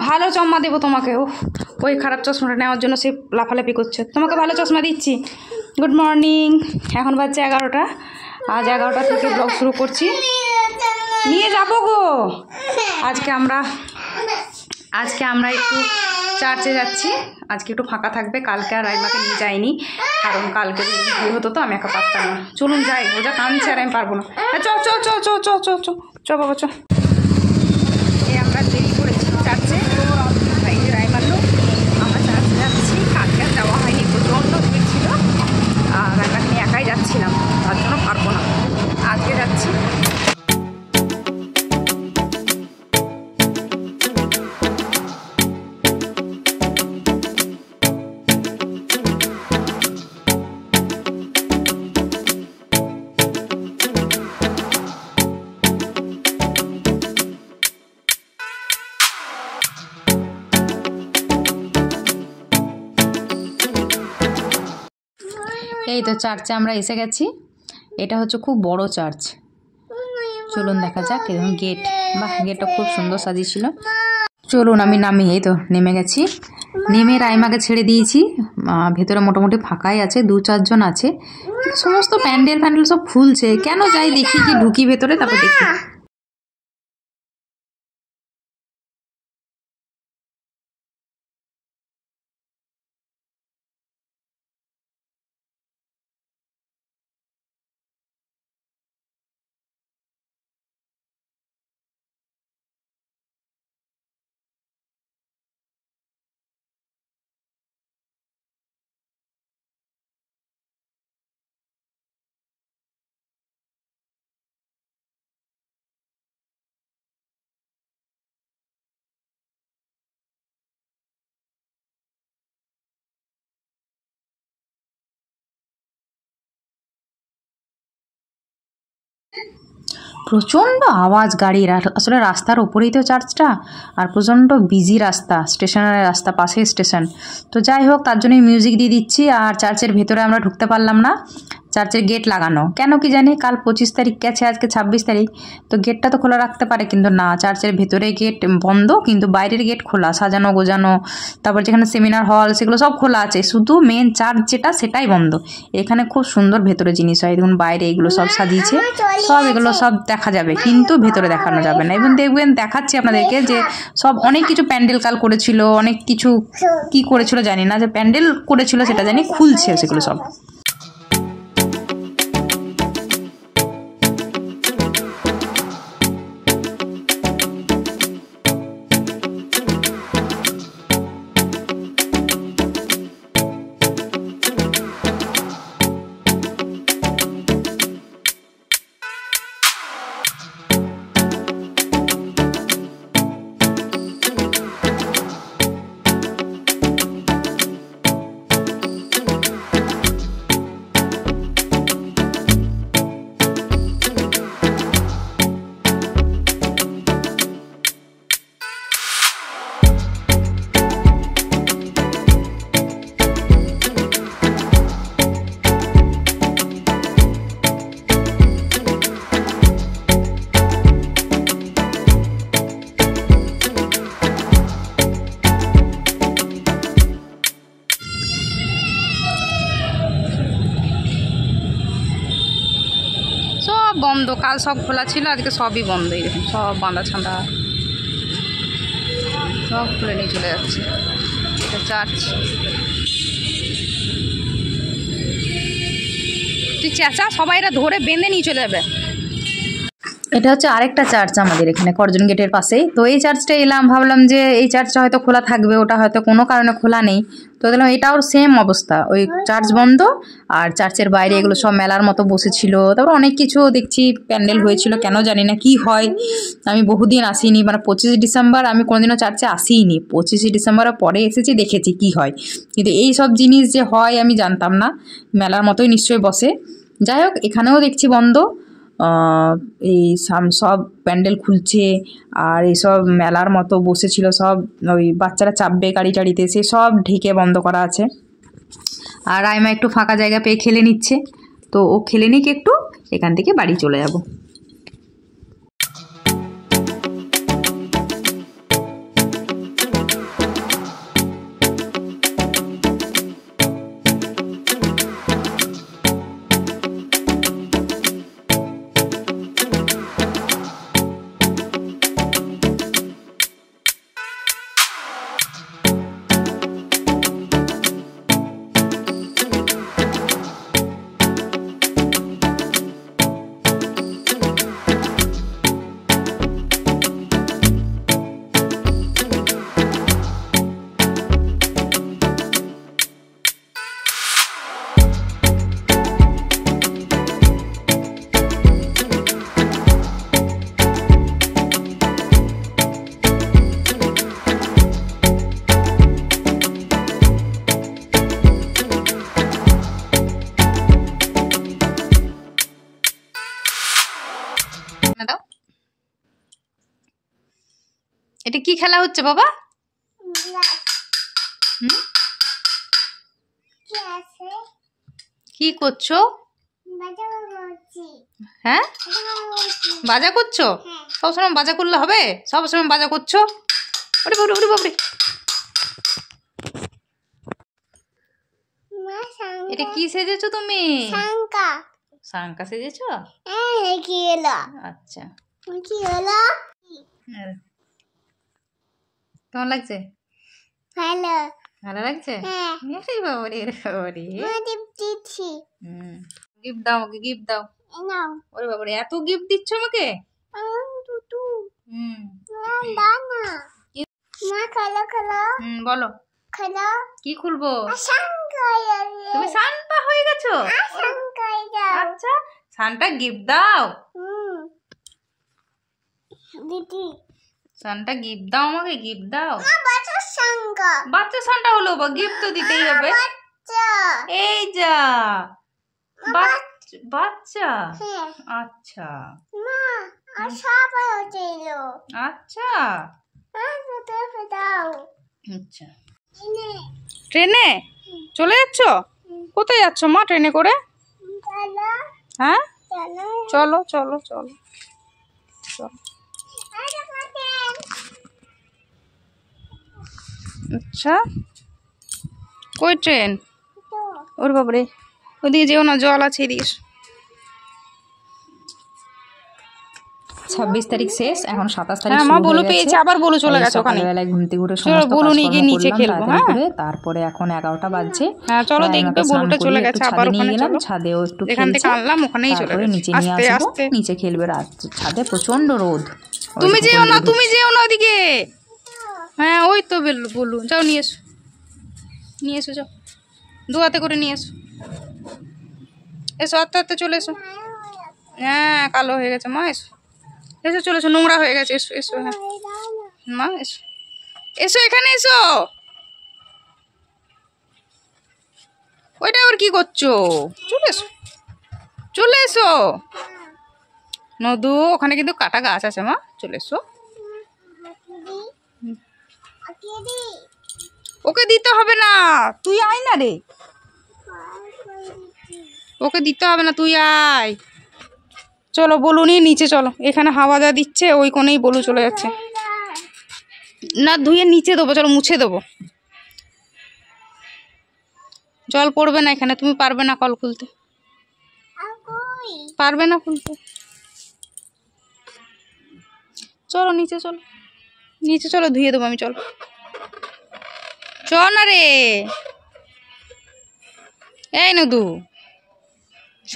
ভালো চশমা দেবো তোমাকে। ও ওই খারাপ চশমাটা নেওয়ার জন্য সে লাফালাফি করছে। তোমাকে ভালো চশমা দিচ্ছি। Good morning. এখন বাজছে 11টা। আজ 11টা থেকে ব্লগ শুরু করছি। নিয়ে যাবো গো। আজকে আমরা একটু চার্চে যাচ্ছি। আজকে একটু ফাঁকা থাকবে। কালকে আর রাইমাকে নিয়ে যাইনি, কারণ কালকে ভিড় হতো তো আমি একা পারতাম না। চলুন যাই, ওটা কাঁদছে আর আমি পারবো না। চ চ চ চ চ চ চ চ বাবা চ। আমরা দেরি করেছি চার্চে, এই যে রাইমার লোক। আমরা চার্চে যাচ্ছি। কালকে আর যাওয়া হয়নি, প্রচণ্ড ভিড় ছিল আর রাইমাকে নিয়ে একাই যাচ্ছিলাম, তার জন্য পারবো না। আজকে যাচ্ছি। এই তো চার্চে আমরা এসে গেছি। এটা হচ্ছে খুব বড় চার্চ। চলুন দেখা যাক। এরকম গেট, বাহ গেটটা খুব সুন্দর সাজিয়েছিল। চলুন আমি নামি। এই তো নেমে গেছি। নেমে রাইমাকে ছেড়ে দিয়েছি। ভেতরে মোটামুটি ফাঁকাই আছে, 2-4 জন আছে। সমস্ত প্যান্ডেল সব খুলছে। কেন যাই দেখি, কি ঢুকি ভেতরে, তারপর দেখি। প্রচণ্ড আওয়াজ গাড়ির। আর আসলে রাস্তার ওপরেই তো চার্চটা, আর প্রচণ্ড বিজি রাস্তা, স্টেশনের রাস্তা, পাশেই স্টেশন। তো যাই হোক, তার জন্যই মিউজিক দিয়ে দিচ্ছি। আর চার্চের ভেতরে আমরা ঢুকতে পারলাম না, চার্চের গেট লাগানো। কেন কি জানি, কাল 25 তারিখ গেছে, আজকে 26 তারিখ। তো গেটটা তো খোলা রাখতে পারে, কিন্তু না, চার্চের ভেতরে গেট বন্ধ, কিন্তু বাইরের গেট খোলা, সাজানো গোজানো। তারপর যেখানে সেমিনার হল সেগুলো সব খোলা আছে, শুধু মেন চার্চ যেটা সেটাই বন্ধ। এখানে খুব সুন্দর ভেতরে জিনিস হয়। দেখুন বাইরে এগুলো সব সাজিয়েছে, সব এগুলো সব দেখা যাবে, কিন্তু ভেতরে দেখানো যাবে না। এবং দেখবেন, দেখাচ্ছি আপনাদেরকে যে সব অনেক কিছু প্যান্ডেল কাল করেছিল, অনেক কিছু কি করেছিল জানি না, যে প্যান্ডেল করেছিল সেটা জানি, খুলছে সেগুলো সব। বন্ধ, কাল সব খোলা ছিল, আজকে সবই বন্ধ। এই দেখুন সব বাঁধা ছাঁদা সব খুলে নিয়ে চলে যাচ্ছে। এটা চার্চ। তুই চেঁচা, সবাই এটা ধরে বেঁধে নিয়ে চলে যাবে। এটা হচ্ছে আরেকটা চার্চ আমাদের এখানে করজন গেটের পাশেই। তো এই চার্চটা এলাম, ভাবলাম যে এই চার্চটা হয়তো খোলা থাকবে, ওটা হয়তো কোনো কারণে খোলা নেই। তো দেখলাম এটাও সেম অবস্থা, ওই চার্চ বন্ধ। আর চার্চের বাইরে এগুলো সব মেলার মতো বসেছিল। তারপর অনেক কিছু দেখছি প্যান্ডেল হয়েছিল, কেন জানি না কি হয়। আমি বহুদিন আসিনি, মানে 25 ডিসেম্বর আমি কোনোদিনও চার্চে আসিনি। 25 ডিসেম্বরের পরে এসেছি, দেখেছি কি হয়, কিন্তু এই সব জিনিস যে হয় আমি জানতাম না। মেলার মতোই নিশ্চয়ই বসে। যাই হোক, এখানেও দেখছি বন্ধ। এই সব প্যান্ডেল খুলছে, আর এইসব মেলার মতো বসেছিল সব, ওই বাচ্চারা চাপবে গাড়ি টাড়িতে, সে সব ঢেকে বন্ধ করা আছে। আর রাইমা একটু ফাঁকা জায়গা পেয়ে খেলে নিচ্ছে। তো ও খেলে নিক একটু, এখান থেকে বাড়ি চলে যাব। এটা কি খেলা হচ্ছে বাবা? কি করছো? হ্যাঁ, বাজা করছো? সবসময় বাজা করলে হবে? সবসময় বাজা করছো? ওরে বাবরে, ওরে বাবরে। এটা কি সেজেছো তুমি? শাঙ্কা সেজেছো? আচ্ছা, কেমন লাগছে? ভালো লাগছে? গিফট দাও আমাকে, গিফট দাও। ওরে বাবারে, এত গিফট দিচ্ছ আমাকে? বলো কি খুলবো? তুমি সান্টা হয়ে গেছো? আচ্ছা, সান্টা গিফট দাও। সান্টা গিফট দাও আমাকে, গিফট দাও। বাচ্চা সান্টা হলো, বা গিফট তো দিতেই হবে। এই যা বাচ্চা। আচ্ছা আচ্ছা আচ্ছা। ট্রেনে চলে যাচ্ছ? কোথায় যাচ্ছ মা ট্রেনে করে? হ্যাঁ, চলো চলো চলো চলো। আচ্ছা, কই ট্রেন? ওর বাবারে, ওদিকে যেও না, জল আছে এদিকে। 26 তারিখ শেষ, এখন 27 তারিখ। হ্যাঁ মা বলু পেয়েছে, আবার বলু চলে গেছে ওখানে। সকালবেলায় ঘুম থেকে উঠে সমস্ত বলু নিয়ে গিয়ে নিচে খেলবো। হ্যাঁ, তারপরে এখন 11টা বাজছে। হ্যাঁ চলো দেখবে, বলুটা চলে গেছে আবার ওখানে। চলো, ছাদেও একটু এখান থেকে আনলাম, ওখানেই চলে গেছে। নিচে নিয়ে আসবো, নিচে খেলবে। রাত ছাদে প্রচন্ড রোদ। তুমি যেও না, তুমি যেও না ওদিকে। হ্যাঁ ওই তো বলু, যাও নিয়ে এসো, নিয়ে এসো, যাও দোয়াতে করে নিয়ে এসো। এসো আস্তে আস্তে চলে এসো। হ্যাঁ কালো হয়ে গেছে মা, এসো এসো, চলে এসো, নোংরা হয়ে গেছে। এসো এসো, হ্যাঁ মা এসো, এসো এখানে এসো। ওইটা আবার কি করছো? চলে এসো, চলে এসো। নদু, ওখানে কিন্তু কাটা গাছ আছে মা, চলে এসো। ওকে দিতে হবে না, তুই আয় না রে। ওকে দিতে হবে না, তুই আয়। চলো বলু নিয়ে নিচে চলো, এখানে হাওয়া যা দিচ্ছে ওই কোণেই বলু চলে যাচ্ছে। না ধুয়ে নিচে দেবো, চলো মুছে দেবো। জল পড়বে না এখানে, তুমি পারবে না কল খুলতে, পারবে না খুলতে। চলো নিচে চলো, নিচে চলো, ধুয়ে দেবো আমি। চলো চ না রে, এই নদু চ।